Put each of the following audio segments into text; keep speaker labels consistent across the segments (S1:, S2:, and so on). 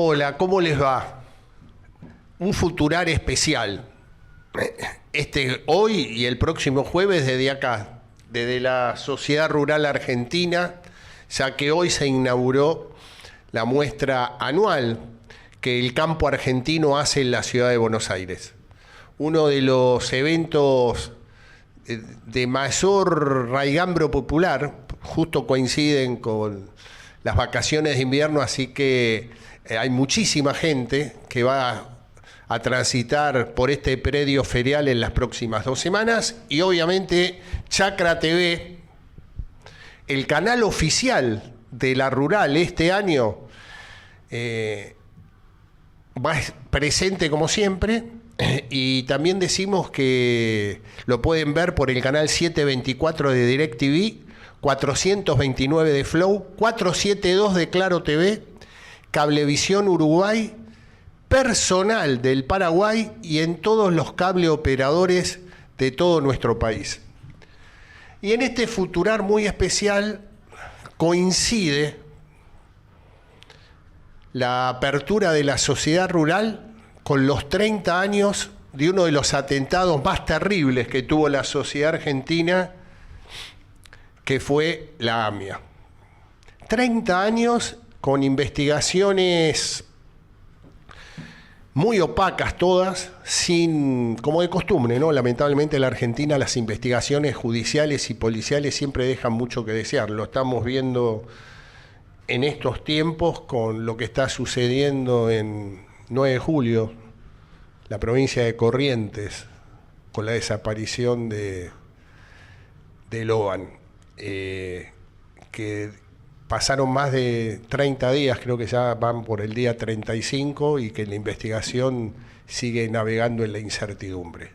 S1: Hola, ¿cómo les va? Un Futurar especial. Hoy y el próximo jueves desde acá, desde la Sociedad Rural Argentina, ya que hoy se inauguró la muestra anual que el campo argentino hace en la ciudad de Buenos Aires. Uno de los eventos de mayor raigambre popular, justo coinciden con las vacaciones de invierno, así que hay muchísima gente que va a transitar por este predio ferial en las próximas 2 semanas, y obviamente Chacra TV, el canal oficial de la Rural este año, va presente como siempre, y también decimos que lo pueden ver por el canal 724 de DirecTV, 429 de Flow, 472 de Claro TV, Cablevisión Uruguay, Personal del Paraguay y en todos los cable operadores de todo nuestro país. Y en este Futurar muy especial coincide la apertura de la sociedad rural con los 30 años de uno de los atentados más terribles que tuvo la sociedad argentina, que fue la AMIA. 30 años con investigaciones muy opacas todas, sin, como de costumbre, ¿no? Lamentablemente en la Argentina las investigaciones judiciales y policiales siempre dejan mucho que desear. Lo estamos viendo en estos tiempos con lo que está sucediendo en 9 de julio, la provincia de Corrientes, con la desaparición de Loban, que pasaron más de 30 días, creo que ya van por el día 35, y que la investigación sigue navegando en la incertidumbre.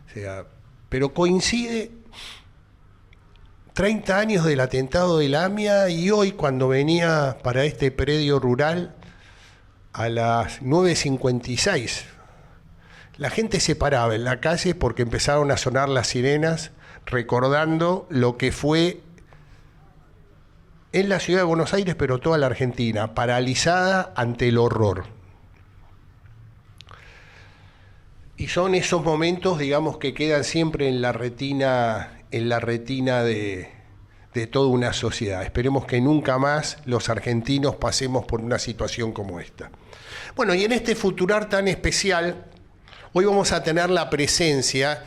S1: O sea, pero coincide 30 años del atentado de la AMIA, y hoy cuando venía para este predio rural a las 9:56, la gente se paraba en la calle porque empezaron a sonar las sirenas, recordando lo que fue en la ciudad de Buenos Aires, pero toda la Argentina, paralizada ante el horror. Y son esos momentos, digamos, que quedan siempre en la retina de toda una sociedad. Esperemos que nunca más los argentinos pasemos por una situación como esta. Bueno, y en este Futurar tan especial, hoy vamos a tener la presencia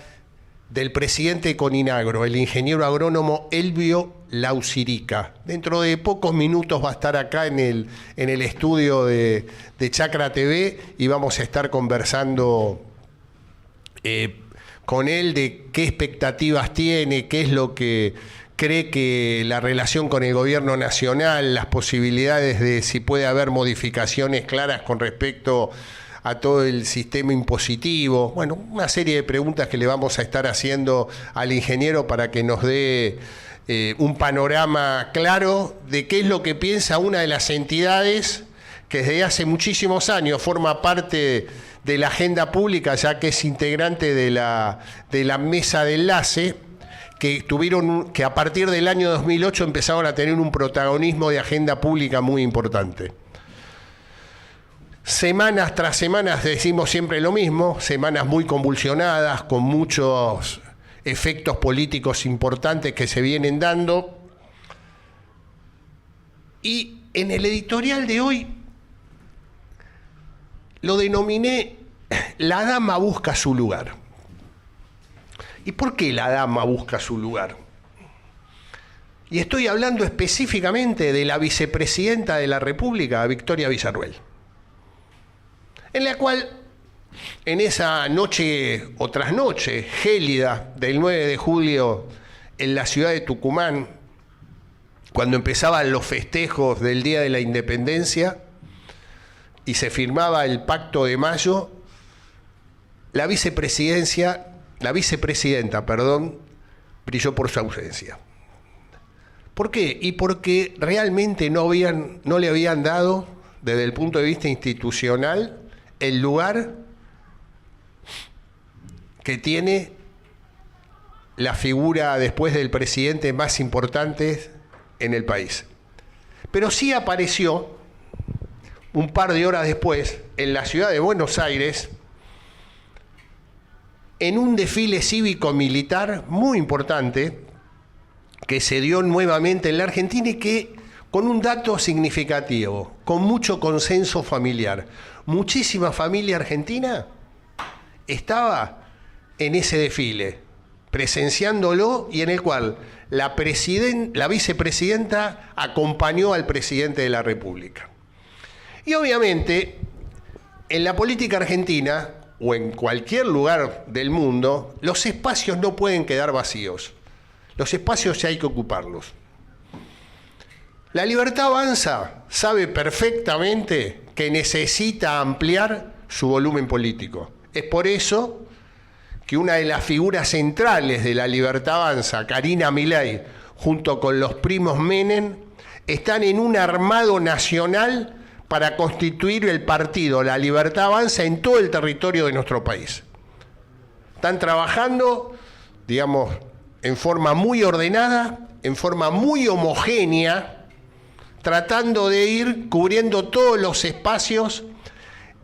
S1: del presidente de Coninagro, el ingeniero agrónomo Elvio Laucirica. Dentro de pocos minutos va a estar acá en el estudio de Chacra TV, y vamos a estar conversando con él de qué expectativas tiene, qué es lo que cree que la relación con el gobierno nacional, las posibilidades de si puede haber modificaciones claras con respecto a todo el sistema impositivo. Bueno, una serie de preguntas que le vamos a estar haciendo al ingeniero para que nos dé un panorama claro de qué es lo que piensa una de las entidades que desde hace muchísimos años forma parte de la agenda pública, ya que es integrante de la mesa de enlace, que a partir del año 2008 empezaron a tener un protagonismo de agenda pública muy importante. Semanas tras semanas decimos siempre lo mismo, semanas muy convulsionadas, con muchos efectos políticos importantes que se vienen dando. Y en el editorial de hoy lo denominé "La dama busca su lugar". ¿Y por qué la dama busca su lugar? Y estoy hablando específicamente de la vicepresidenta de la República, Victoria Villarruel, en la cual, en esa noche o trasnoche gélida del 9 de julio en la ciudad de Tucumán, cuando empezaban los festejos del Día de la Independencia y se firmaba el Pacto de Mayo, la vicepresidenta, brilló por su ausencia. ¿Por qué? Y porque realmente no le habían dado, desde el punto de vista institucional, el lugar que tiene la figura después del presidente más importante en el país. Pero sí apareció un par de horas después, en la ciudad de Buenos Aires, en un desfile cívico-militar muy importante que se dio nuevamente en la Argentina y que, con un dato significativo, con mucho consenso familiar, muchísima familia argentina estaba en ese desfile, presenciándolo, y en el cual la vicepresidenta acompañó al presidente de la República. Y obviamente, en la política argentina, o en cualquier lugar del mundo, los espacios no pueden quedar vacíos. Los espacios hay que ocuparlos. La Libertad Avanza sabe perfectamente que necesita ampliar su volumen político. Es por eso que una de las figuras centrales de la Libertad Avanza, Karina Milei, junto con los primos Menem, están en un armado nacional para constituir el partido La Libertad Avanza en todo el territorio de nuestro país. Están trabajando, digamos, en forma muy ordenada, en forma muy homogénea, tratando de ir cubriendo todos los espacios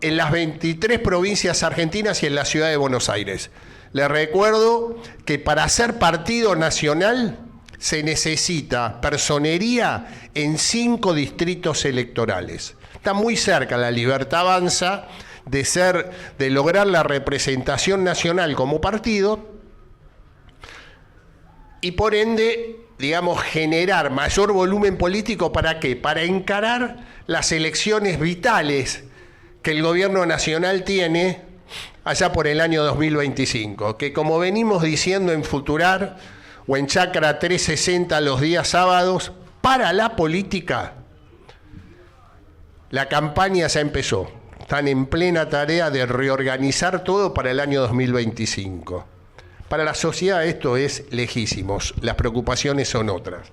S1: en las 23 provincias argentinas y en la ciudad de Buenos Aires. Les recuerdo que para ser partido nacional se necesita personería en 5 distritos electorales. Está muy cerca la Libertad Avanza de lograr la representación nacional como partido y, por ende, digamos, generar mayor volumen político. ¿Para qué? Para encarar las elecciones vitales que el gobierno nacional tiene allá por el año 2025, que, como venimos diciendo en Futurar o en Chacra 360 los días sábados, para la política, la campaña ya empezó. Están en plena tarea de reorganizar todo para el año 2025. Para la sociedad esto es lejísimo, las preocupaciones son otras.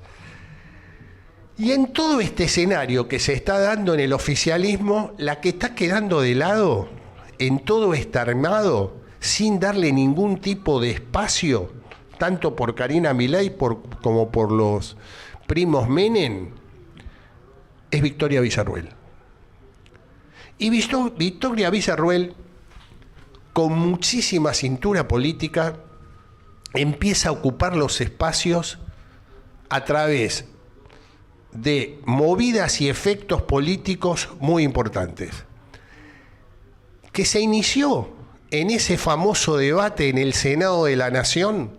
S1: Y en todo este escenario que se está dando en el oficialismo, la que está quedando de lado en todo este armado, sin darle ningún tipo de espacio, tanto por Karina Milei como por los primos Menem, es Victoria Villarruel. Y Victoria Villarruel, con muchísima cintura política, empieza a ocupar los espacios a través de movidas y efectos políticos muy importantes, que se inició en ese famoso debate en el Senado de la Nación,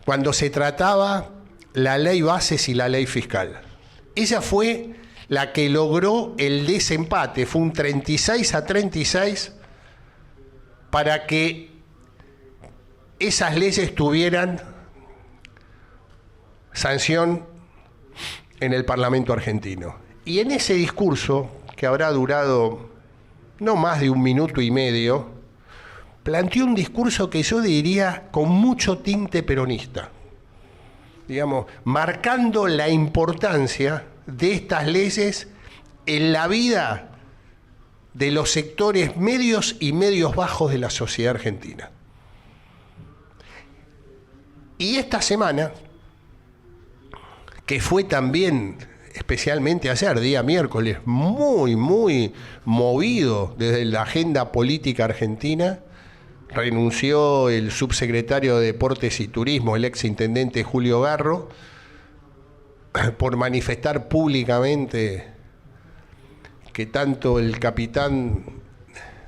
S1: cuando se trataba la ley bases y la ley fiscal. Ella fue la que logró el desempate, fue un 36-36, para que esas leyes tuvieran sanción en el Parlamento argentino. Y en ese discurso, que habrá durado no más de 1 minuto y medio, planteó un discurso que yo diría con mucho tinte peronista, digamos, marcando la importancia de estas leyes en la vida de los sectores medios y medios bajos de la sociedad argentina. Y esta semana, que fue también, especialmente ayer, día miércoles, muy, muy movido desde la agenda política argentina, renunció el subsecretario de Deportes y Turismo, el exintendente Julio Garro, por manifestar públicamente que tanto el capitán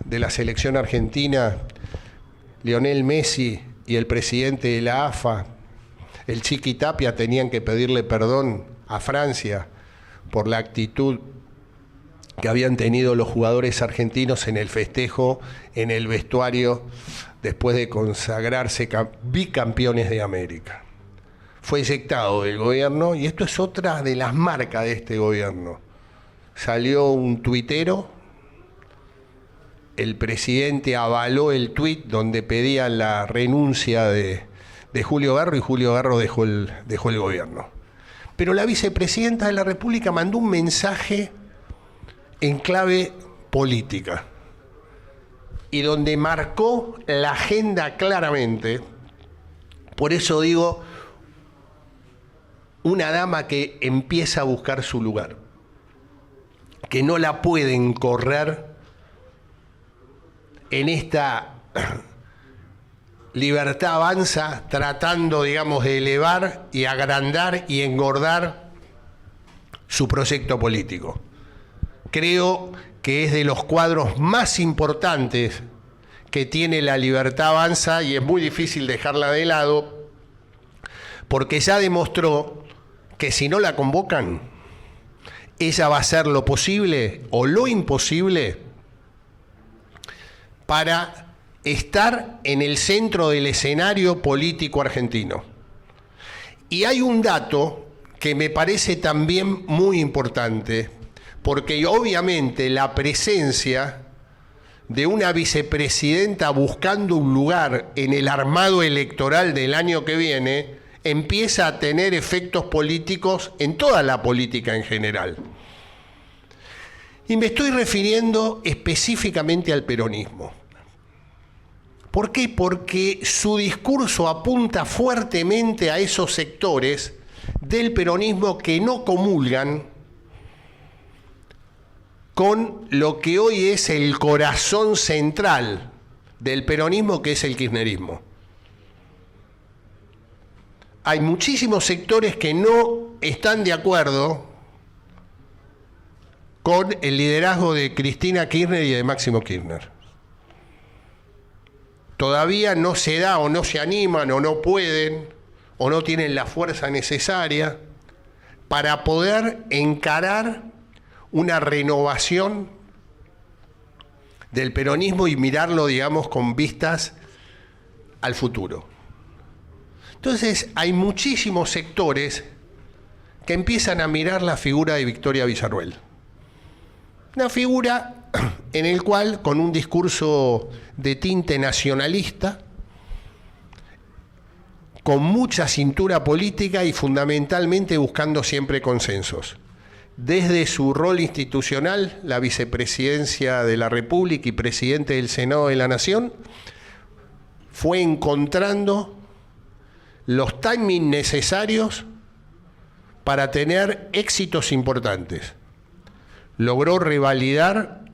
S1: de la selección argentina, Lionel Messi, y el presidente de la AFA, el Chiqui Tapia, tenían que pedirle perdón a Francia por la actitud que habían tenido los jugadores argentinos en el festejo, en el vestuario, después de consagrarse bicampeones de América. Fue eyectado del gobierno, y esto es otra de las marcas de este gobierno. Salió un tuitero, el presidente avaló el tuit donde pedía la renuncia de Julio Garro, y Julio Garro dejó el gobierno. Pero la vicepresidenta de la República mandó un mensaje en clave política, y donde marcó la agenda claramente. Por eso digo, una dama que empieza a buscar su lugar, que no la pueden correr en esta Libertad Avanza, tratando, digamos, de elevar y agrandar y engordar su proyecto político. Creo que es de los cuadros más importantes que tiene la Libertad Avanza y es muy difícil dejarla de lado porque ya demostró que si no la convocan, ella va a hacer lo posible o lo imposible para estar en el centro del escenario político argentino. Y hay un dato que me parece también muy importante, porque obviamente la presencia de una vicepresidenta buscando un lugar en el armado electoral del año que viene empieza a tener efectos políticos en toda la política en general. Y me estoy refiriendo específicamente al peronismo. ¿Por qué? Porque su discurso apunta fuertemente a esos sectores del peronismo que no comulgan con lo que hoy es el corazón central del peronismo, que es el kirchnerismo. Hay muchísimos sectores que no están de acuerdo con el liderazgo de Cristina Kirchner y de Máximo Kirchner. Todavía no se da o no se animan o no pueden o no tienen la fuerza necesaria para poder encarar una renovación del peronismo y mirarlo, digamos, con vistas al futuro. Entonces, hay muchísimos sectores que empiezan a mirar la figura de Victoria Villarruel. Una figura en el cual, con un discurso de tinte nacionalista, con mucha cintura política y fundamentalmente buscando siempre consensos. Desde su rol institucional, la vicepresidencia de la República y presidente del Senado de la Nación, fue encontrando los timings necesarios para tener éxitos importantes. Logró revalidar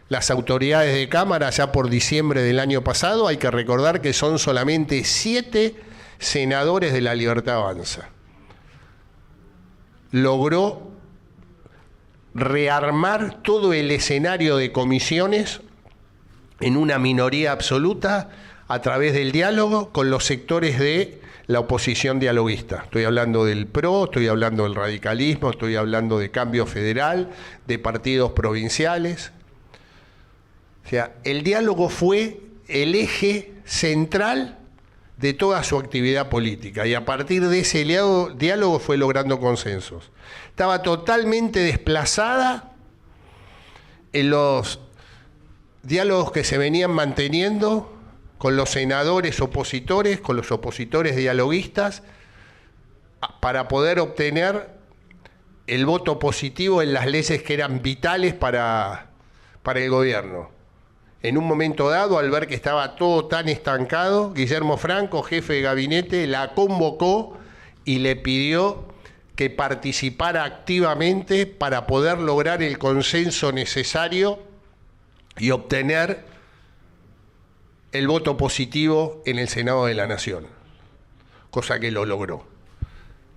S1: las autoridades de Cámara ya por diciembre del año pasado. Hay que recordar que son solamente 7 senadores de la Libertad Avanza. Logró rearmar todo el escenario de comisiones en una minoría absoluta a través del diálogo con los sectores de la oposición dialoguista. Estoy hablando del PRO, estoy hablando del radicalismo, estoy hablando de Cambio Federal, de partidos provinciales. O sea, el diálogo fue el eje central de toda su actividad política y a partir de ese diálogo fue logrando consensos. Estaba totalmente desplazada en los diálogos que se venían manteniendo con los senadores opositores, con los opositores dialoguistas, para poder obtener el voto positivo en las leyes que eran vitales para el gobierno. En un momento dado, al ver que estaba todo tan estancado, Guillermo Franco, jefe de gabinete, la convocó y le pidió que participara activamente para poder lograr el consenso necesario y obtener el voto positivo en el Senado de la Nación, cosa que lo logró.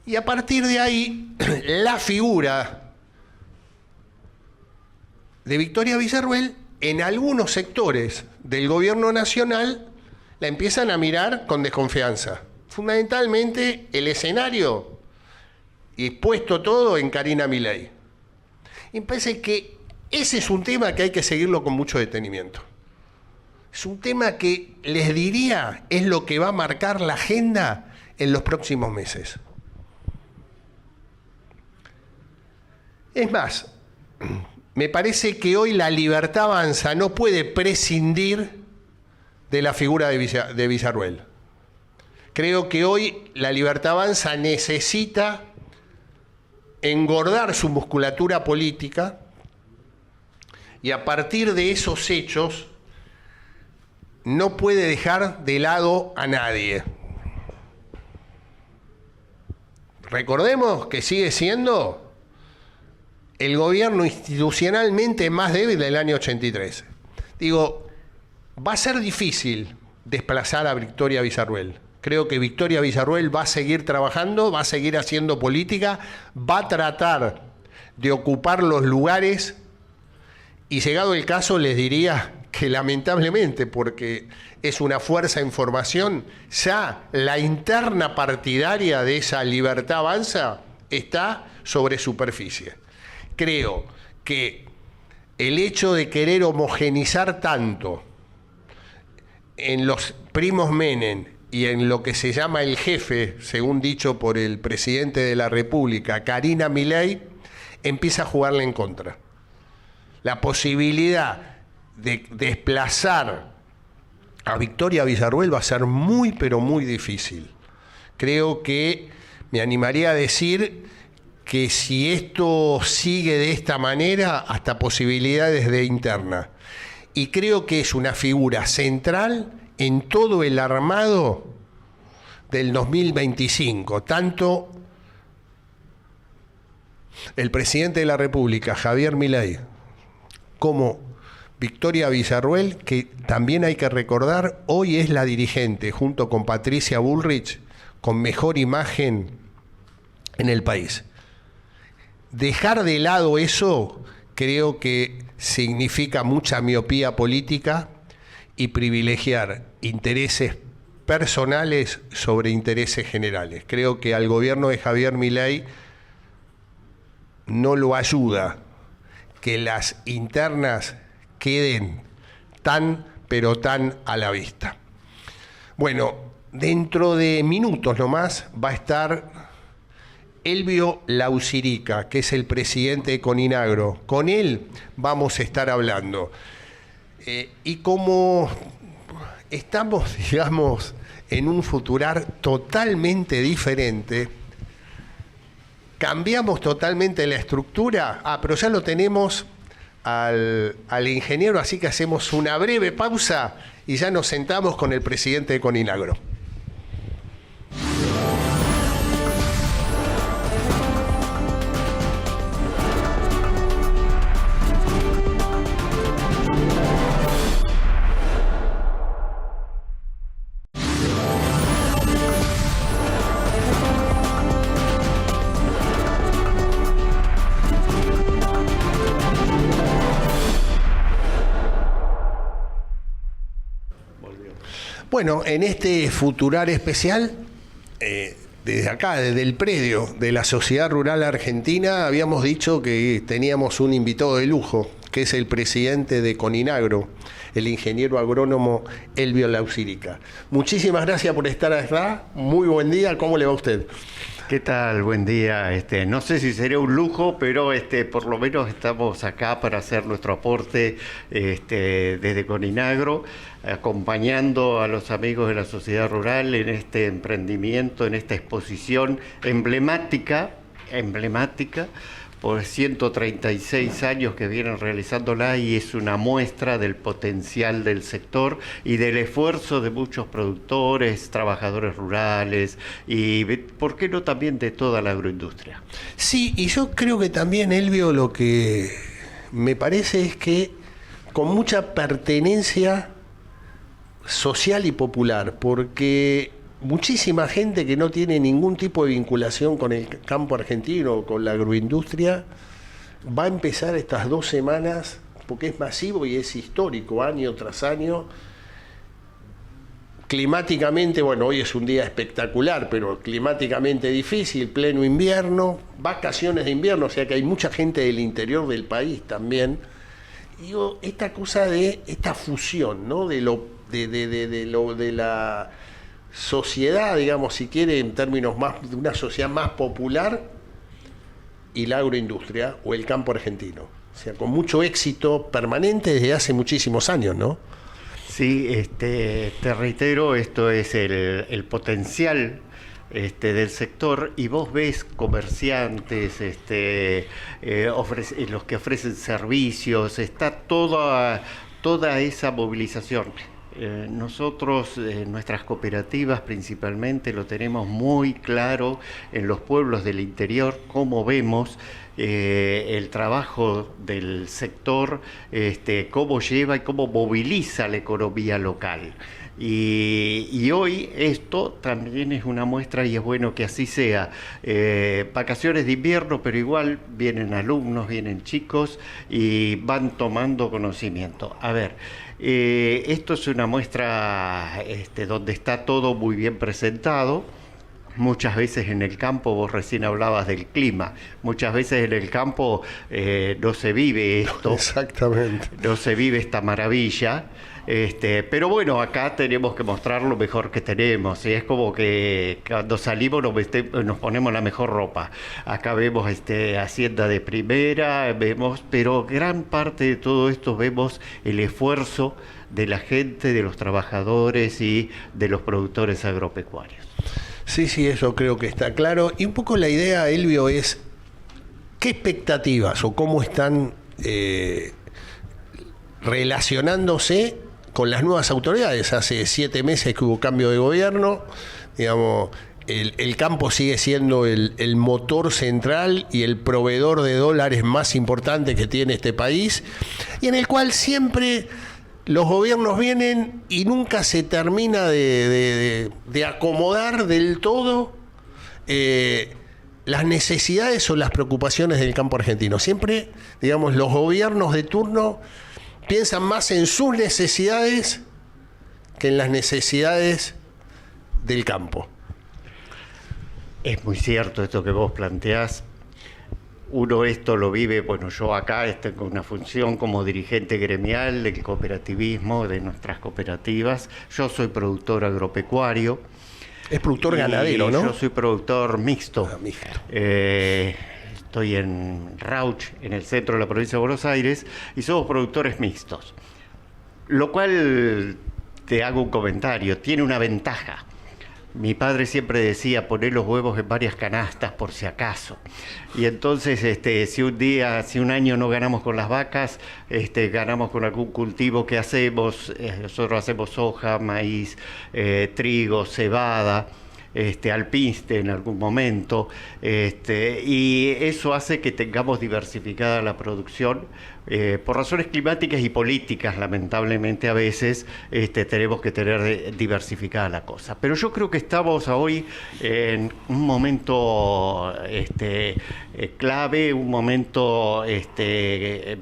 S1: Y a partir de ahí, la figura de Victoria Villarruel, en algunos sectores del gobierno nacional, la empiezan a mirar con desconfianza. Fundamentalmente, el escenario y puesto todo en Karina Milei. Y me parece que ese es un tema que hay que seguirlo con mucho detenimiento. Es un tema que, les diría, es lo que va a marcar la agenda en los próximos meses. Es más, me parece que hoy la Libertad Avanza no puede prescindir de la figura de Villarruel. Creo que hoy la Libertad Avanza necesita engordar su musculatura política y a partir de esos hechos no puede dejar de lado a nadie. Recordemos que sigue siendo el gobierno institucionalmente más débil del año 83. Digo, va a ser difícil desplazar a Victoria Villarruel. Creo que Victoria Villarruel va a seguir trabajando, va a seguir haciendo política, va a tratar de ocupar los lugares y, llegado el caso, les diría que lamentablemente, porque es una fuerza en formación, ya la interna partidaria de esa Libertad Avanza está sobre superficie. Creo que el hecho de querer homogenizar tanto en los primos Menem y en lo que se llama el jefe, según dicho por el presidente de la República, Karina Milei, empieza a jugarle en contra. La posibilidad de desplazar a Victoria Villarruel va a ser muy, pero muy difícil. Creo que me animaría a decir que si esto sigue de esta manera, hasta posibilidades de interna. Y creo que es una figura central en todo el armado del 2025. Tanto el presidente de la República, Javier Milei, como Victoria Villarruel, que también hay que recordar, hoy es la dirigente, junto con Patricia Bullrich, con mejor imagen en el país. Dejar de lado eso creo que significa mucha miopía política y privilegiar intereses personales sobre intereses generales. Creo que al gobierno de Javier Milei no lo ayuda que las internas queden tan, pero tan a la vista. Bueno, dentro de minutos nomás va a estar Elbio Laucirica, que es el presidente de Coninagro. Con él vamos a estar hablando. Y como estamos, digamos, en un futurar totalmente diferente, cambiamos totalmente la estructura. Pero ya lo tenemos al ingeniero, así que hacemos una breve pausa y ya nos sentamos con el presidente de Coninagro. Bueno, en este futurar especial, desde acá, desde el predio de la Sociedad Rural Argentina, habíamos dicho que teníamos un invitado de lujo, que es el presidente de Coninagro, el ingeniero agrónomo Elbio Laucirica. Muchísimas gracias por estar acá. Muy buen día. ¿Cómo le va a usted?
S2: ¿Qué tal? Buen día. No sé si sería un lujo, pero por lo menos estamos acá para hacer nuestro aporte desde Coninagro, acompañando a los amigos de la sociedad rural en este emprendimiento, en esta exposición emblemática, por 136 años que vienen realizándola, y es una muestra del potencial del sector y del esfuerzo de muchos productores, trabajadores rurales y, ¿por qué no, también de toda la agroindustria?
S1: Sí, y yo creo que también, Elbio, lo que me parece es que con mucha pertenencia social y popular, porque muchísima gente que no tiene ningún tipo de vinculación con el campo argentino o con la agroindustria va a empezar estas 2 semanas, porque es masivo y es histórico, año tras año. Climáticamente, bueno, hoy es un día espectacular, pero climáticamente difícil, pleno invierno, vacaciones de invierno, o sea que hay mucha gente del interior del país también. Y digo, esta cosa de esta fusión, ¿no? De la sociedad, digamos, si quiere, en términos más de una sociedad más popular, y la agroindustria o el campo argentino. O sea, con mucho éxito permanente desde hace muchísimos años, ¿no?
S2: Sí, te reitero, esto es el potencial del sector, y vos ves comerciantes, los que ofrecen servicios, está toda esa movilización. Nosotros, nuestras cooperativas principalmente, lo tenemos muy claro en los pueblos del interior, cómo vemos el trabajo del sector, cómo lleva y cómo moviliza la economía local. Y hoy esto también es una muestra y es bueno que así sea. Vacaciones de invierno, pero igual vienen alumnos, vienen chicos y van tomando conocimiento. A ver, esto es una muestra donde está todo muy bien presentado. Muchas veces en el campo, vos recién hablabas del clima, muchas veces en el campo no se vive esto.
S1: Exactamente.
S2: No se vive esta maravilla. Pero bueno, acá tenemos que mostrar lo mejor que tenemos, y es como que cuando salimos nos ponemos la mejor ropa. Acá vemos hacienda de primera, pero gran parte de todo esto vemos el esfuerzo de la gente, de los trabajadores y de los productores agropecuarios.
S1: Sí, sí, eso creo que está claro. Y un poco la idea, Elvio, es qué expectativas o cómo están relacionándose con las nuevas autoridades. Hace 7 meses que hubo cambio de gobierno, digamos, el campo sigue siendo el motor central y el proveedor de dólares más importante que tiene este país, y en el cual siempre los gobiernos vienen y nunca se termina de acomodar del todo las necesidades o las preocupaciones del campo argentino. Siempre, digamos, los gobiernos de turno piensan más en sus necesidades que en las necesidades del campo.
S2: Es muy cierto esto que vos planteás. Uno esto lo vive, bueno, yo acá tengo una función como dirigente gremial del cooperativismo, de nuestras cooperativas. Yo soy productor agropecuario.
S1: Es productor ganadero, ¿no?
S2: Yo soy productor mixto.
S1: Ah, mixto.
S2: Estoy en Rauch, en el centro de la provincia de Buenos Aires, y somos productores mixtos. Lo cual, te hago un comentario, tiene una ventaja. Mi padre siempre decía, poner los huevos en varias canastas por si acaso. Y entonces, si un año no ganamos con las vacas, ganamos con algún cultivo que hacemos. Nosotros hacemos soja, maíz, trigo, cebada, alpiste en algún momento, y eso hace que tengamos diversificada la producción. Por razones climáticas y políticas, lamentablemente a veces tenemos que tener diversificada la cosa. Pero yo creo que estamos hoy en un momento clave, un momento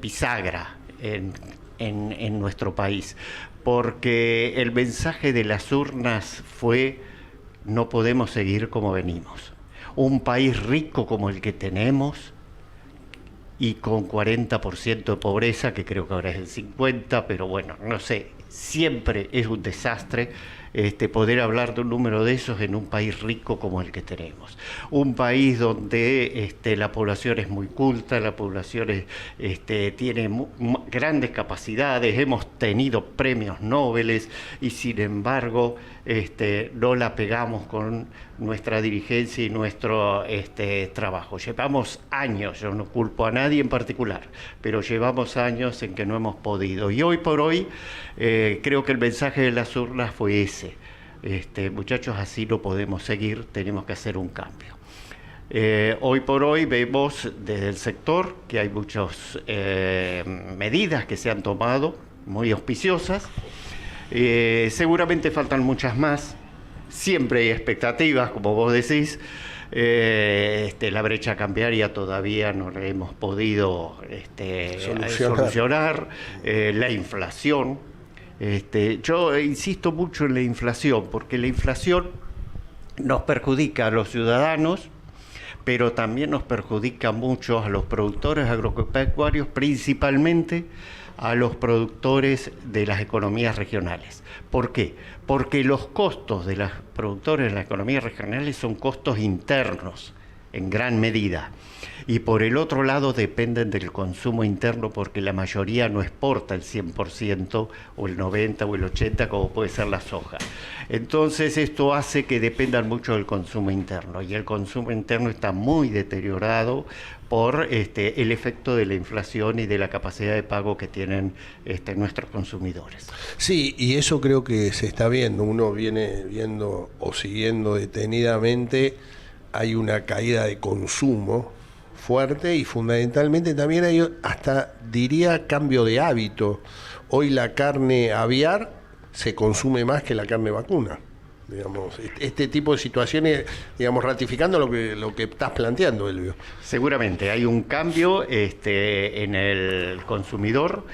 S2: bisagra en nuestro país, porque el mensaje de las urnas fue: no podemos seguir como venimos. Un país rico como el que tenemos y con 40% de pobreza, que creo que ahora es el 50%, pero bueno, no sé, siempre es un desastre poder hablar de un número de esos en un país rico como el que tenemos. Un país donde la población es muy culta, la población tiene grandes capacidades, hemos tenido premios Nobel y sin embargo no la pegamos con nuestra dirigencia y nuestro trabajo. Llevamos años, yo no culpo a nadie en particular, pero llevamos años en que no hemos podido. Y hoy por hoy creo que el mensaje de las urnas fue ese. Muchachos, así no podemos seguir, tenemos que hacer un cambio. Hoy por hoy vemos desde el sector que hay muchas medidas que se han tomado, muy auspiciosas. Seguramente faltan muchas más. Siempre hay expectativas, como vos decís. La brecha cambiaria todavía no la hemos podido solucionar. La inflación. Yo insisto mucho en la inflación, porque la inflación nos perjudica a los ciudadanos, pero también nos perjudica mucho a los productores agropecuarios, principalmente a los productores de las economías regionales. ¿Por qué? Porque los costos de los productores de las economías regionales son costos internos, en gran medida. Y por el otro lado dependen del consumo interno, porque la mayoría no exporta el 100% o el 90% o el 80%, como puede ser la soja. Entonces esto hace que dependan mucho del consumo interno, y el consumo interno está muy deteriorado por el efecto de la inflación y de la capacidad de pago que tienen nuestros consumidores.
S1: Sí, y eso creo que se está viendo. Uno viene viendo o siguiendo detenidamente, hay una caída de consumo fuerte, y fundamentalmente también hay, hasta diría, cambio de hábito. Hoy la carne aviar se consume más que la carne vacuna. Digamos, este tipo de situaciones, digamos, ratificando lo que estás planteando, Elvio.
S2: Seguramente hay un cambio en el consumidor,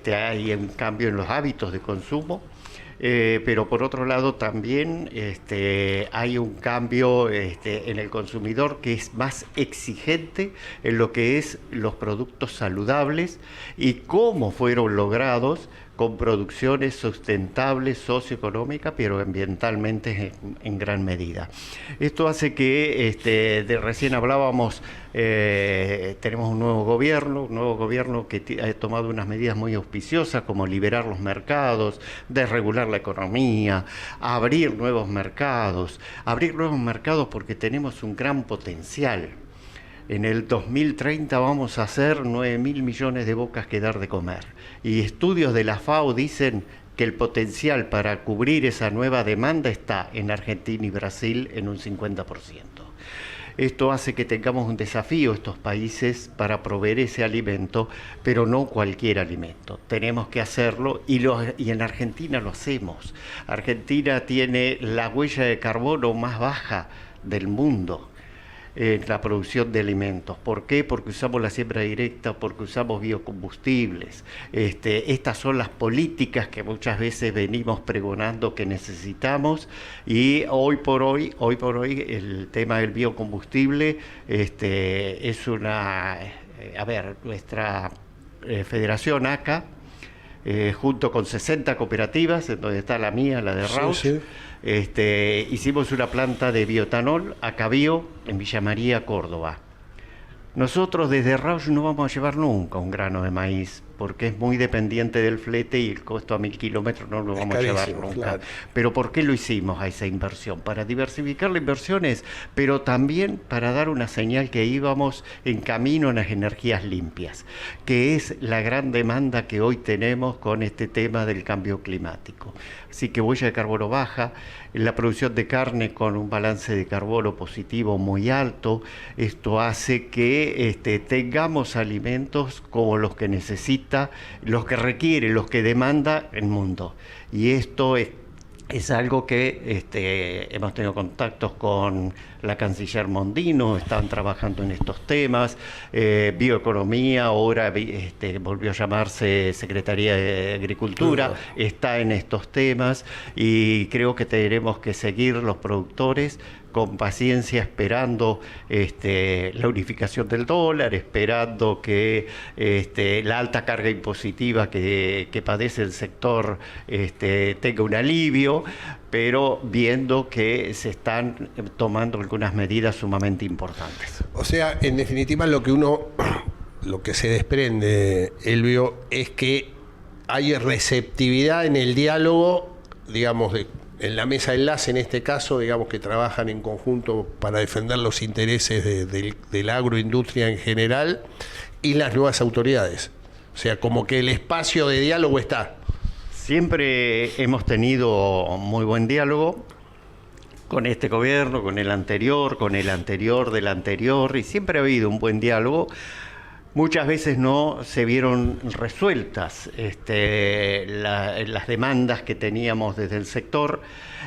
S2: hay un cambio en los hábitos de consumo. Pero por otro lado también hay un cambio en el consumidor que es más exigente en lo que es los productos saludables y cómo fueron logrados con producciones sustentables, socioeconómicas, pero ambientalmente en gran medida. Esto hace que, recién hablábamos, tenemos un nuevo gobierno que ha tomado unas medidas muy auspiciosas, como liberar los mercados, desregular la economía, abrir nuevos mercados porque tenemos un gran potencial. En el 2030 vamos a hacer 9.000 millones de bocas que dar de comer. Y estudios de la FAO dicen que el potencial para cubrir esa nueva demanda está en Argentina y Brasil en un 50%. Esto hace que tengamos un desafío estos países para proveer ese alimento, pero no cualquier alimento. Tenemos que hacerlo y en Argentina lo hacemos. Argentina tiene la huella de carbono más baja del mundo en la producción de alimentos. ¿Por qué? Porque usamos la siembra directa, porque usamos biocombustibles. Estas son las políticas que muchas veces venimos pregonando que necesitamos, y hoy por hoy el tema del biocombustible es una... nuestra Federación ACA, junto con 60 cooperativas, en donde está la mía, la de Rauch, sí. Hicimos una planta de bioetanol, Acabio, en Villa María, Córdoba. Nosotros desde Rauch no vamos a llevar nunca un grano de maíz, porque es muy dependiente del flete y el costo a 1.000 kilómetros no lo vamos a llevar nunca. Claro. Pero ¿por qué lo hicimos a esa inversión? Para diversificar las inversiones, pero también para dar una señal que íbamos en camino a las energías limpias, que es la gran demanda que hoy tenemos con este tema del cambio climático. Así que huella de carbono baja, la producción de carne con un balance de carbono positivo muy alto. Esto hace que tengamos alimentos como los que necesita, los que requiere, los que demanda el mundo. Y esto es algo que hemos tenido contactos con la canciller Mondino, están trabajando en estos temas, bioeconomía, ahora volvió a llamarse Secretaría de Agricultura, está en estos temas, y creo que tenemos que seguir los productores con paciencia, esperando la unificación del dólar, esperando que la alta carga impositiva que padece el sector tenga un alivio, pero viendo que se están tomando algunas medidas sumamente importantes.
S1: O sea, en definitiva, lo que se desprende, Elvio, es que hay receptividad en el diálogo, digamos, en la mesa de enlace, en este caso, digamos, que trabajan en conjunto para defender los intereses de la agroindustria en general y las nuevas autoridades. O sea, como que el espacio de diálogo está.
S2: Siempre hemos tenido muy buen diálogo con este gobierno, con el anterior del anterior, y siempre ha habido un buen diálogo. Muchas veces no se vieron resueltas las demandas que teníamos desde el sector,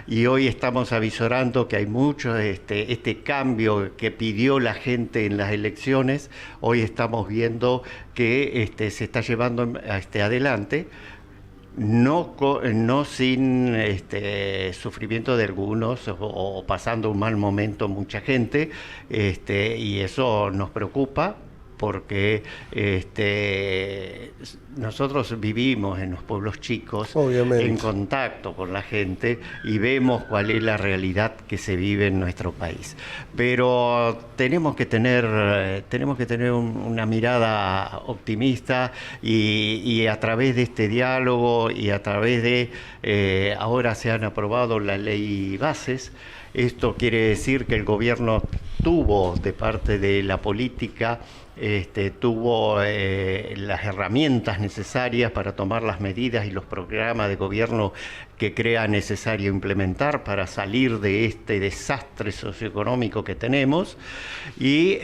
S2: y hoy estamos avisorando que hay mucho este cambio que pidió la gente en las elecciones. Hoy estamos viendo que se está llevando adelante, no sin sufrimiento de algunos o pasando un mal momento mucha gente, y eso nos preocupa, porque nosotros vivimos en los pueblos chicos, obviamente, en contacto con la gente, y vemos cuál es la realidad que se vive en nuestro país. Pero tenemos que tener una mirada optimista, y a través de este diálogo y a través de ahora se han aprobado la ley bases. Esto quiere decir que el gobierno tuvo, de parte de la política, tuvo las herramientas necesarias para tomar las medidas y los programas de gobierno que crea necesario implementar para salir de este desastre socioeconómico que tenemos, y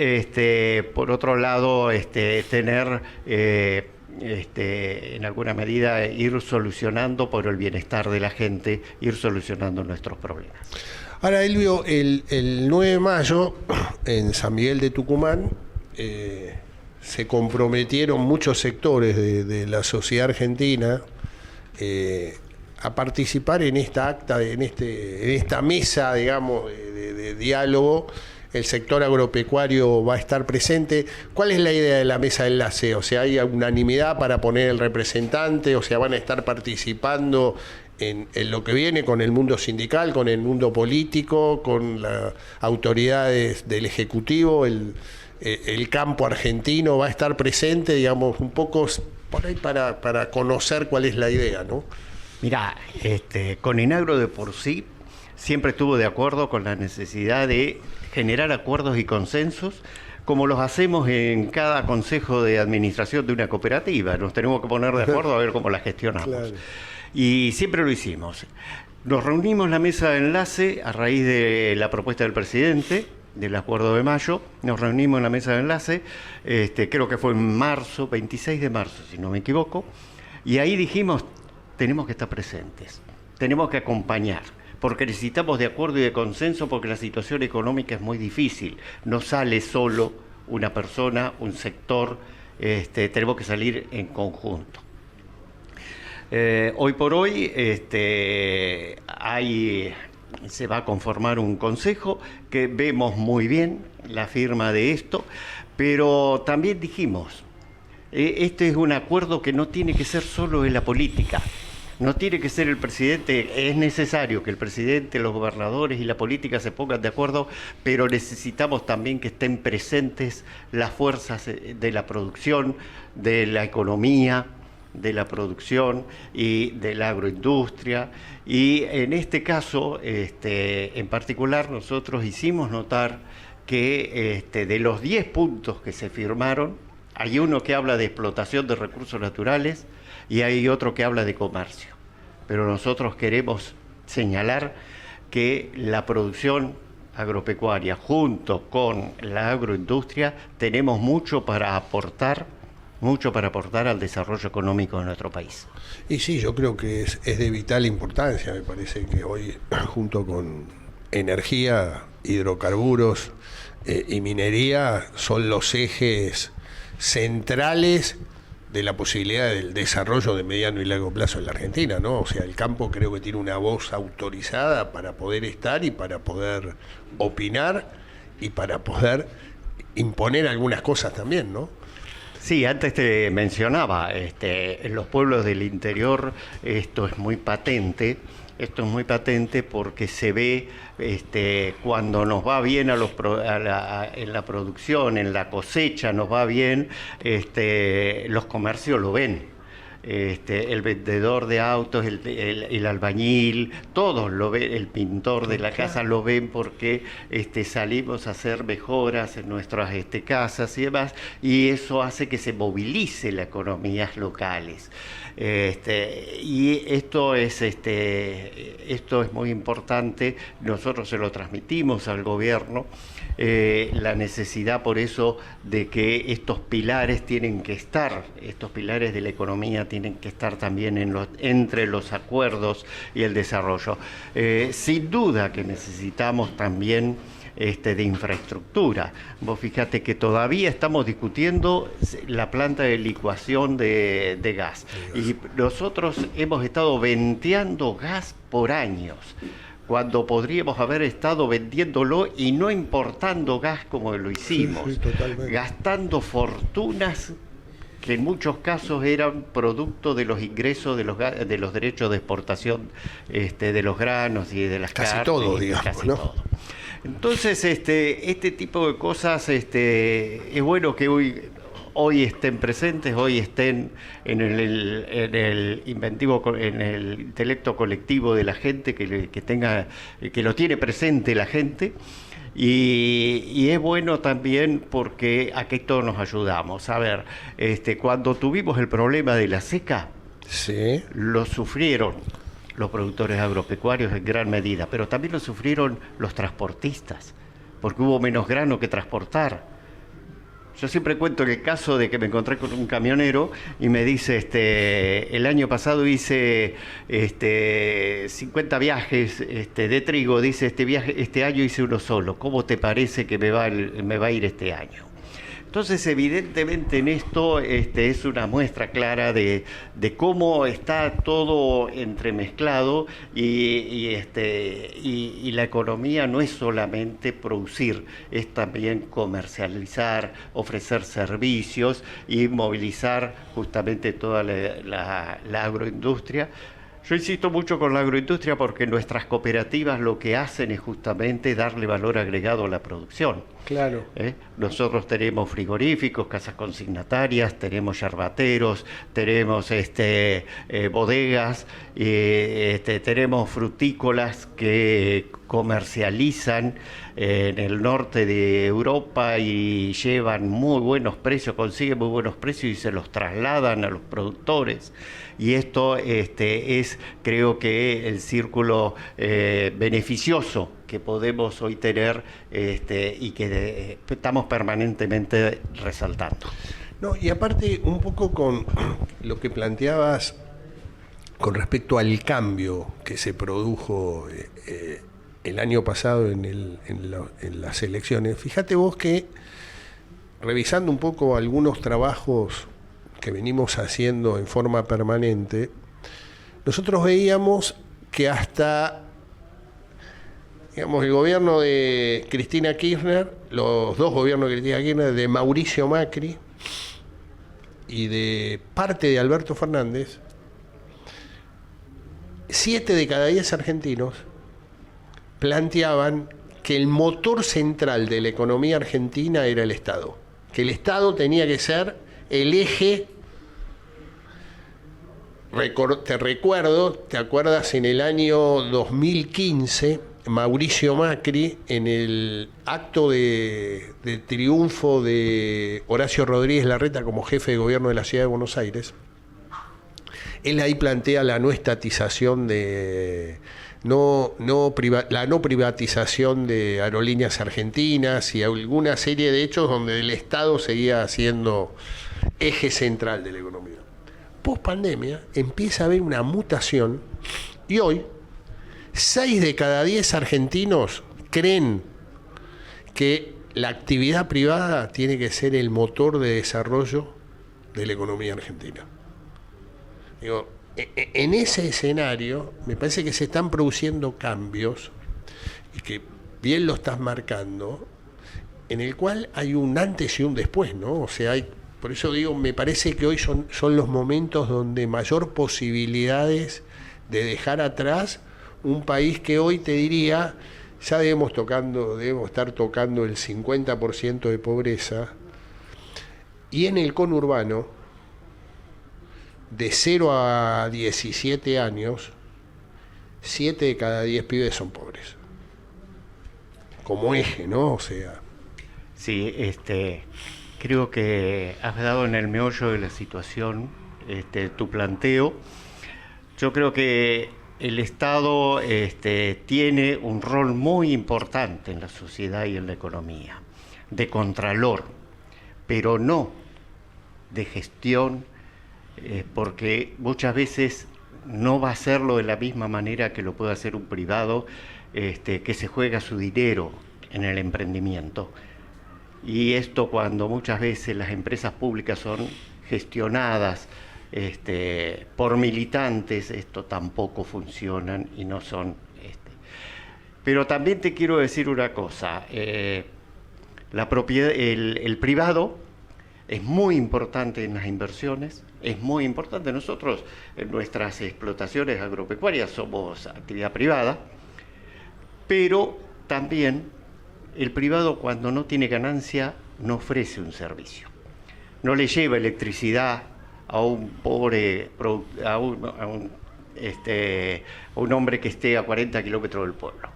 S2: por otro lado tener en alguna medida ir solucionando por el bienestar de la gente, ir solucionando nuestros problemas.
S1: Ahora, Elvio, el 9 de mayo en San Miguel de Tucumán se comprometieron muchos sectores de la sociedad argentina a participar en esta acta, en esta mesa, digamos, de diálogo. El sector agropecuario va a estar presente. ¿Cuál es la idea de la mesa de enlace? O sea, ¿hay unanimidad para poner el representante? O sea, ¿van a estar participando en lo que viene con el mundo sindical, con el mundo político, con las autoridades del Ejecutivo? El campo argentino va a estar presente, digamos, un poco por ahí para conocer cuál es la idea, ¿no?
S2: Mirá, Coninagro de por sí siempre estuvo de acuerdo con la necesidad de generar acuerdos y consensos, como los hacemos en cada consejo de administración de una cooperativa. Nos tenemos que poner de acuerdo a ver cómo la gestionamos. Claro. Y siempre lo hicimos. Nos reunimos en la mesa de enlace a raíz de la propuesta del presidente, del acuerdo de mayo. Nos reunimos en la mesa de enlace, creo que fue en marzo, 26 de marzo, si no me equivoco, y ahí dijimos, tenemos que estar presentes, tenemos que acompañar, porque necesitamos de acuerdo y de consenso, porque la situación económica es muy difícil. No sale solo una persona, un sector, tenemos que salir en conjunto. Hoy por hoy se va a conformar un consejo que vemos muy bien la firma de esto, pero también dijimos, este es un acuerdo que no tiene que ser solo en la política. No tiene que ser el presidente, es necesario que el presidente, los gobernadores y la política se pongan de acuerdo, pero necesitamos también que estén presentes las fuerzas de la producción, de la economía, de la producción y de la agroindustria. Y en este caso, en particular, nosotros hicimos notar que de los 10 puntos que se firmaron, hay uno que habla de explotación de recursos naturales y hay otro que habla de comercio. Pero nosotros queremos señalar que la producción agropecuaria junto con la agroindustria tenemos mucho para aportar al desarrollo económico de nuestro país.
S1: Y sí, yo creo que es de vital importancia. Me parece que hoy, junto con energía, hidrocarburos y minería, son los ejes centrales de la posibilidad del desarrollo de mediano y largo plazo en la Argentina, ¿no? O sea, el campo creo que tiene una voz autorizada para poder estar y para poder opinar y para poder imponer algunas cosas también, ¿no?
S2: Sí, antes te mencionaba, en los pueblos del interior esto es muy patente. Esto es muy patente porque se ve cuando nos va bien en la producción, en la cosecha nos va bien, los comercios lo ven. El vendedor de autos, el albañil, todos lo ven, el pintor de la casa lo ven porque salimos a hacer mejoras en nuestras casas y demás, y eso hace que se movilice las economías locales. Y esto es muy importante. Nosotros se lo transmitimos al gobierno, la necesidad por eso de que estos pilares de la economía tienen que estar también entre los acuerdos y el desarrollo. Sin duda que necesitamos también de infraestructura. Vos fíjate que todavía estamos discutiendo la planta de licuación de gas. Y nosotros hemos estado venteando gas por años, cuando podríamos haber estado vendiéndolo y no importando gas como lo hicimos, gastando fortunas que en muchos casos eran producto de los ingresos de los derechos de exportación de los granos y de las carnes.
S1: Casi todo, digamos,
S2: casi
S1: ¿no?
S2: todo. Entonces, este tipo de cosas, es bueno que hoy estén presentes, hoy estén en el intelecto colectivo de la gente, que lo tiene presente la gente, Y es bueno también porque aquí todos nos ayudamos. A ver, cuando tuvimos el problema de la seca,
S1: Sí.
S2: lo sufrieron los productores agropecuarios en gran medida, pero también lo sufrieron los transportistas, porque hubo menos grano que transportar. Yo siempre cuento el caso de que me encontré con un camionero y me dice, el año pasado hice 50 viajes de trigo, dice, este año hice uno solo. ¿Cómo te parece que me va a ir este año? Entonces, evidentemente en esto es una muestra clara de cómo está todo entremezclado y la economía no es solamente producir, es también comercializar, ofrecer servicios y movilizar justamente toda la agroindustria. Yo insisto mucho con la agroindustria porque nuestras cooperativas lo que hacen es justamente darle valor agregado a la producción.
S1: Claro.
S2: Nosotros tenemos frigoríficos, casas consignatarias, tenemos yerbateros, tenemos bodegas, tenemos frutícolas que comercializan en el norte de Europa y llevan muy buenos precios, consiguen muy buenos precios y se los trasladan a los productores. Y esto es, creo que, el círculo beneficioso que podemos hoy tener y que estamos permanentemente resaltando.
S1: No, y aparte, un poco con lo que planteabas con respecto al cambio que se produjo el año pasado en las elecciones, fíjate vos que, revisando un poco algunos trabajos que venimos haciendo en forma permanente, nosotros veíamos que hasta, digamos, el gobierno de Cristina Kirchner, los dos gobiernos de Cristina Kirchner, de Mauricio Macri y de parte de Alberto Fernández, 7 de cada 10 argentinos planteaban que el motor central de la economía argentina era el Estado, que el Estado tenía que ser el eje. ¿Te acuerdas en el año 2015, Mauricio Macri, en el acto de triunfo de Horacio Rodríguez Larreta como jefe de gobierno de la Ciudad de Buenos Aires? Él ahí plantea la no estatización la no privatización de Aerolíneas Argentinas y alguna serie de hechos donde el Estado seguía siendo eje central de la economía. Post pandemia empieza a haber una mutación y hoy 6 de cada 10 argentinos creen que la actividad privada tiene que ser el motor de desarrollo de la economía argentina. Digo, en ese escenario me parece que se están produciendo cambios y que bien lo estás marcando, en el cual hay un antes y un después, ¿no? O sea, por eso digo, me parece que hoy son los momentos donde mayor posibilidades de dejar atrás un país que hoy te diría, ya debemos estar tocando el 50% de pobreza, y en el conurbano, de 0 a 17 años, 7 de cada 10 pibes son pobres. Como eje, ¿no? O sea.
S2: Sí, creo que has dado en el meollo de la situación tu planteo. Yo creo que el Estado tiene un rol muy importante en la sociedad y en la economía, de contralor, pero no de gestión, porque muchas veces no va a hacerlo de la misma manera que lo puede hacer un privado que se juega su dinero en el emprendimiento. Y esto, cuando muchas veces las empresas públicas son gestionadas por militantes, esto tampoco funcionan y no son. Pero también te quiero decir una cosa, la propiedad, el privado es muy importante en las inversiones, es muy importante. Nosotros en nuestras explotaciones agropecuarias somos actividad privada, pero también el privado, cuando no tiene ganancia, no ofrece un servicio. No le lleva electricidad a un pobre, a un hombre que esté a 40 kilómetros del pueblo.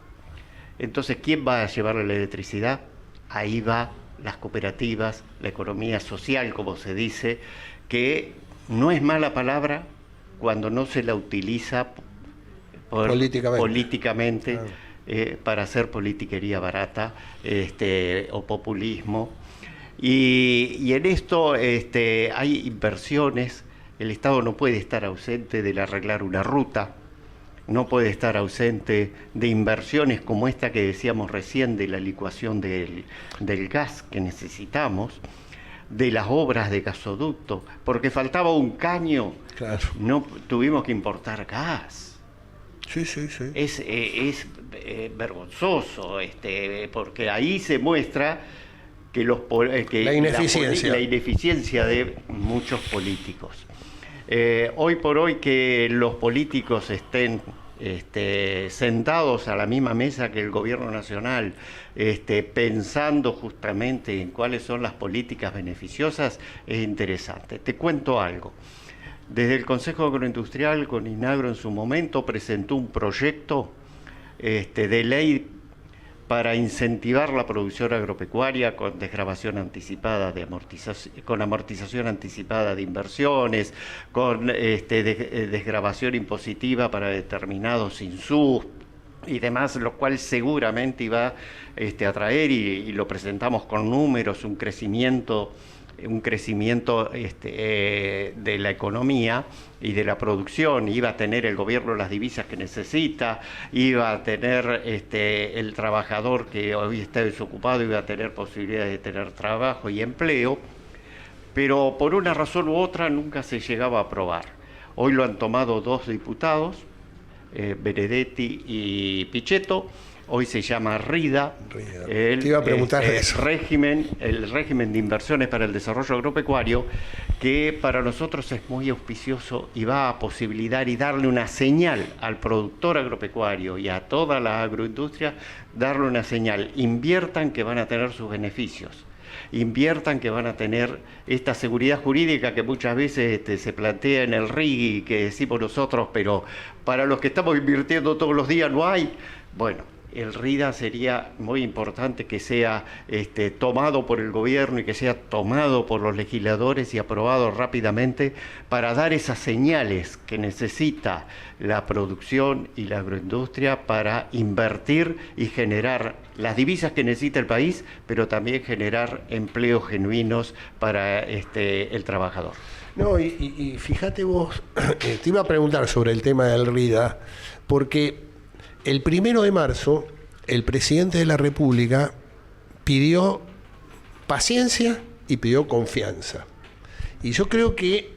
S2: Entonces, ¿quién va a llevar la electricidad? Ahí va las cooperativas, la economía social, como se dice, que no es mala palabra cuando no se la utiliza políticamente claro. Para hacer politiquería barata o populismo. Y en esto hay inversiones. El Estado no puede estar ausente del arreglar una ruta, no puede estar ausente de inversiones como esta que decíamos recién, de la licuación del gas que necesitamos, de las obras de gasoducto, porque faltaba un caño, claro. No tuvimos que importar gas.
S1: Sí.
S2: Es vergonzoso, porque ahí se muestra que la ineficiencia de muchos políticos. Hoy por hoy que los políticos estén sentados a la misma mesa que el gobierno nacional, pensando justamente en cuáles son las políticas beneficiosas, es interesante. Te cuento algo. Desde el Consejo Agroindustrial, Coninagro en su momento presentó un proyecto de ley para incentivar la producción agropecuaria con desgravación anticipada con amortización anticipada de inversiones, con desgravación impositiva para determinados insumos y demás, lo cual seguramente iba a traer, y lo presentamos con números, un crecimiento de la economía y de la producción. Iba a tener el gobierno las divisas que necesita, iba a tener el trabajador que hoy está desocupado, iba a tener posibilidades de tener trabajo y empleo, pero por una razón u otra nunca se llegaba a aprobar. Hoy lo han tomado dos diputados, Benedetti y Pichetto. Hoy se llama RIDA,
S1: Te iba a preguntar eso.
S2: El régimen de inversiones para el desarrollo agropecuario, que para nosotros es muy auspicioso y va a posibilitar y darle una señal al productor agropecuario y a toda la agroindustria, darle una señal: inviertan que van a tener sus beneficios, inviertan que van a tener esta seguridad jurídica que muchas veces se plantea en el RIGI, que decimos nosotros, pero para los que estamos invirtiendo todos los días no hay. Bueno, el RIDA sería muy importante que sea tomado por el gobierno y que sea tomado por los legisladores y aprobado rápidamente para dar esas señales que necesita la producción y la agroindustria para invertir y generar las divisas que necesita el país, pero también generar empleos genuinos para el trabajador.
S1: No, y fíjate vos, te iba a preguntar sobre el tema del RIDA, porque el 1 de marzo, el presidente de la República pidió paciencia y pidió confianza. Y yo creo que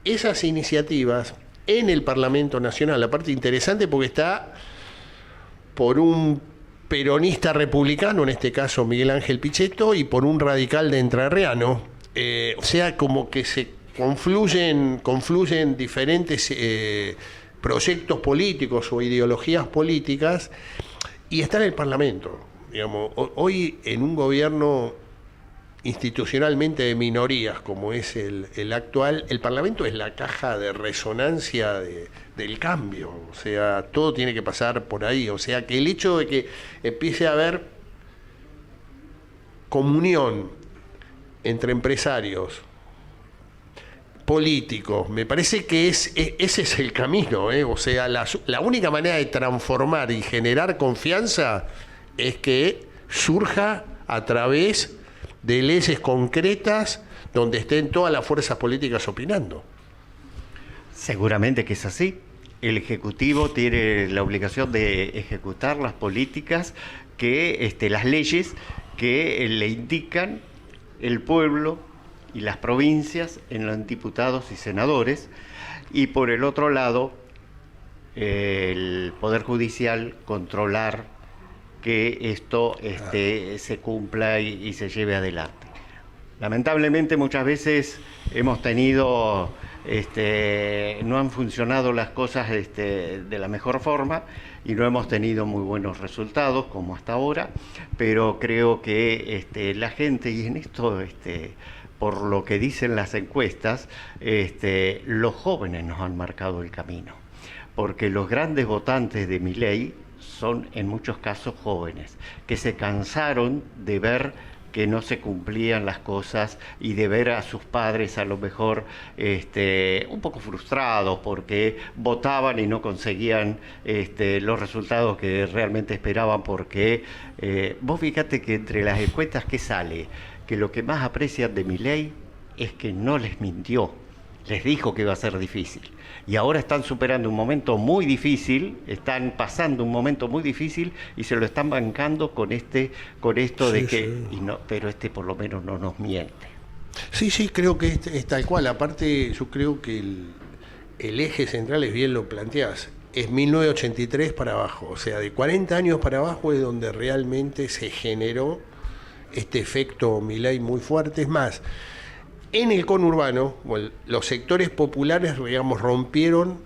S1: esas iniciativas en el Parlamento Nacional, la parte interesante porque está por un peronista republicano, en este caso Miguel Ángel Pichetto, y por un radical de entrerriano, o sea, como que se confluyen diferentes proyectos políticos o ideologías políticas, y está en el Parlamento. Digamos, hoy en un gobierno institucionalmente de minorías como es el actual, el Parlamento es la caja de resonancia del cambio. O sea, todo tiene que pasar por ahí. O sea, que el hecho de que empiece a haber comunión entre empresarios, políticos, me parece que ese es el camino, O sea, la única manera de transformar y generar confianza es que surja a través de leyes concretas donde estén todas las fuerzas políticas opinando.
S2: Seguramente que es así. El Ejecutivo tiene la obligación de ejecutar las políticas, las leyes que le indican el pueblo y las provincias en los diputados y senadores, y por el otro lado el Poder Judicial controlar que esto se cumpla y se lleve adelante. Lamentablemente muchas veces hemos tenido, no han funcionado las cosas de la mejor forma y no hemos tenido muy buenos resultados como hasta ahora, pero creo que la gente, y en esto por lo que dicen las encuestas, los jóvenes nos han marcado el camino, porque los grandes votantes de Milei son en muchos casos jóvenes, que se cansaron de ver que no se cumplían las cosas y de ver a sus padres a lo mejor un poco frustrados porque votaban y no conseguían los resultados que realmente esperaban, porque vos fíjate que entre las encuestas que sale, que lo que más aprecian de Milei es que no les mintió, les dijo que iba a ser difícil. Y ahora están superando un momento muy difícil, están pasando un momento muy difícil y se lo están bancando con esto de que, sí. Y no, pero por lo menos no nos miente.
S1: Sí, creo que es tal cual. Aparte, yo creo que el eje central, es bien lo planteás, es 1983 para abajo. O sea, de 40 años para abajo es donde realmente se generó este efecto Milei muy fuerte. Es más, en el conurbano, los sectores populares, digamos, rompieron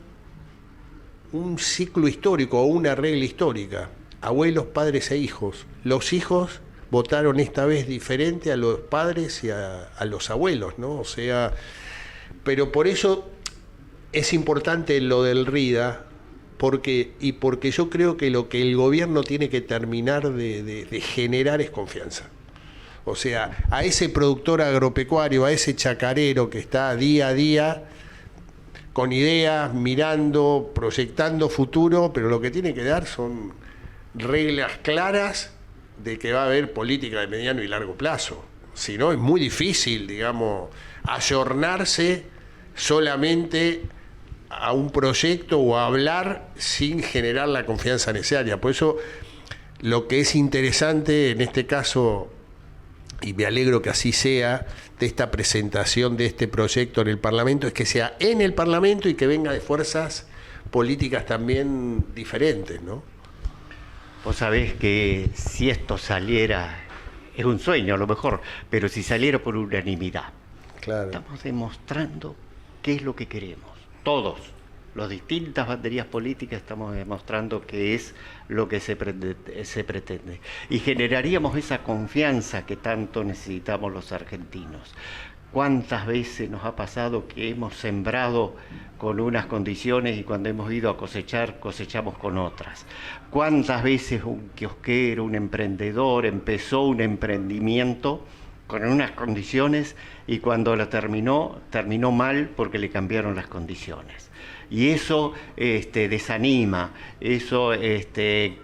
S1: un ciclo histórico o una regla histórica. Abuelos, padres e hijos. Los hijos votaron esta vez diferente a los padres y a los abuelos, ¿no? O sea, pero por eso es importante lo del RIDA, porque yo creo que lo que el gobierno tiene que terminar de generar es confianza. O sea, a ese productor agropecuario, a ese chacarero que está día a día con ideas, mirando, proyectando futuro, pero lo que tiene que dar son reglas claras de que va a haber política de mediano y largo plazo. Si no, es muy difícil, digamos, ayornarse solamente a un proyecto o a hablar sin generar la confianza necesaria. Por eso, lo que es interesante en este caso, y me alegro que así sea, de esta presentación de este proyecto en el Parlamento, es que sea en el Parlamento y que venga de fuerzas políticas también diferentes, ¿no?
S2: Vos sabés que si esto saliera, es un sueño a lo mejor, pero si saliera por unanimidad, claro, estamos demostrando qué es lo que queremos. Todos, las distintas banderías políticas, estamos demostrando qué es lo que se pretende. Y generaríamos esa confianza que tanto necesitamos los argentinos. ¿Cuántas veces nos ha pasado que hemos sembrado con unas condiciones y cuando hemos ido a cosechar, cosechamos con otras? ¿Cuántas veces un kiosquero, un emprendedor empezó un emprendimiento con unas condiciones y cuando la terminó mal porque le cambiaron las condiciones? Y eso desanima, eso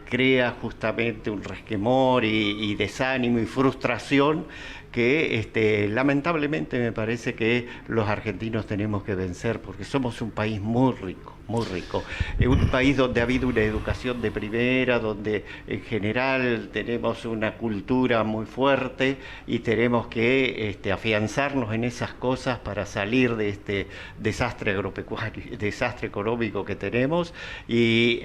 S2: crea justamente un resquemor y desánimo y frustración que lamentablemente me parece que los argentinos tenemos que vencer, porque somos un país muy rico, un país donde ha habido una educación de primera, donde en general tenemos una cultura muy fuerte y tenemos que afianzarnos en esas cosas para salir de este desastre agropecuario, desastre económico que tenemos y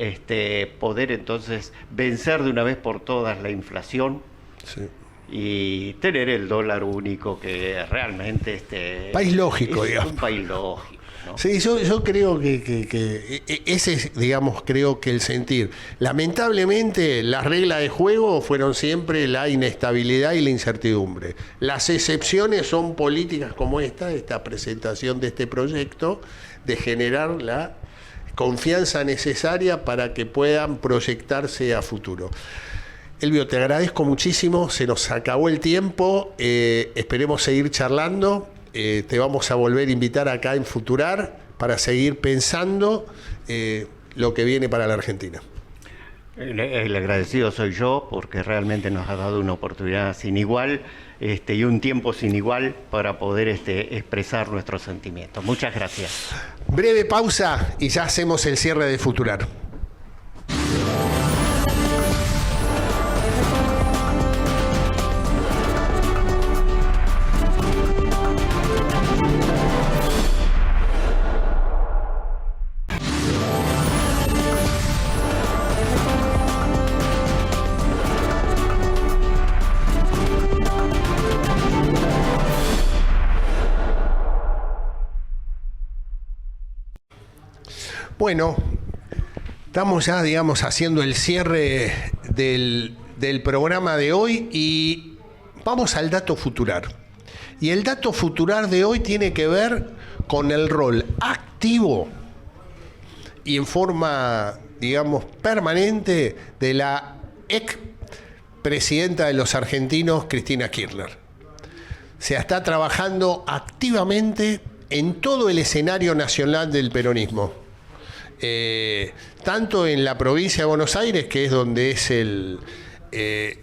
S2: poder entonces vencer de una vez por todas la inflación. Sí. Y tener el dólar único, que realmente
S1: país lógico, digamos.
S2: Un país lógico, ¿no?
S1: Sí, yo creo que ese es, digamos, creo que el sentir. Lamentablemente, las reglas de juego fueron siempre la inestabilidad y la incertidumbre. Las excepciones son políticas como esta presentación de este proyecto, de generar la confianza necesaria para que puedan proyectarse a futuro. Elvio, te agradezco muchísimo, se nos acabó el tiempo, esperemos seguir charlando, te vamos a volver a invitar acá en Futurar para seguir pensando lo que viene para la Argentina.
S2: El agradecido soy yo, porque realmente nos ha dado una oportunidad sin igual y un tiempo sin igual para poder expresar nuestros sentimientos. Muchas gracias.
S1: Breve pausa y ya hacemos el cierre de Futurar. Bueno, estamos ya, digamos, haciendo el cierre del programa de hoy y vamos al dato futurar. Y el dato futurar de hoy tiene que ver con el rol activo y en forma, digamos, permanente de la ex presidenta de los argentinos, Cristina Kirchner. Se está trabajando activamente en todo el escenario nacional del peronismo. Tanto en la provincia de Buenos Aires, que es donde es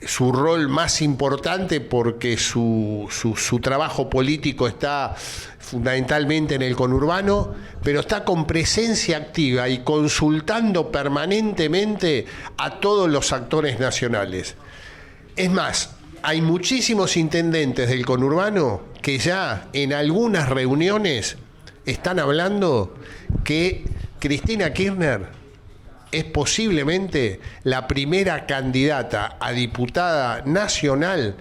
S1: su rol más importante porque su trabajo político está fundamentalmente en el conurbano, pero está con presencia activa y consultando permanentemente a todos los actores nacionales. Es más, hay muchísimos intendentes del conurbano que ya en algunas reuniones están hablando que Cristina Kirchner es posiblemente la primera candidata a diputada nacional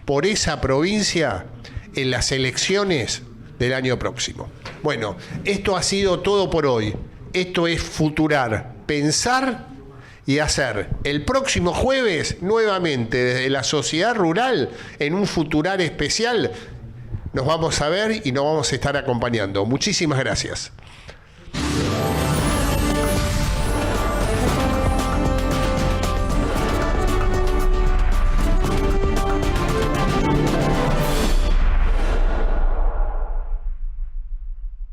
S1: por esa provincia en las elecciones del año próximo. Bueno, esto ha sido todo por hoy. Esto es Futurar, pensar y hacer. El próximo jueves, nuevamente, desde la Sociedad Rural, en un Futurar especial, nos vamos a ver y nos vamos a estar acompañando. Muchísimas gracias.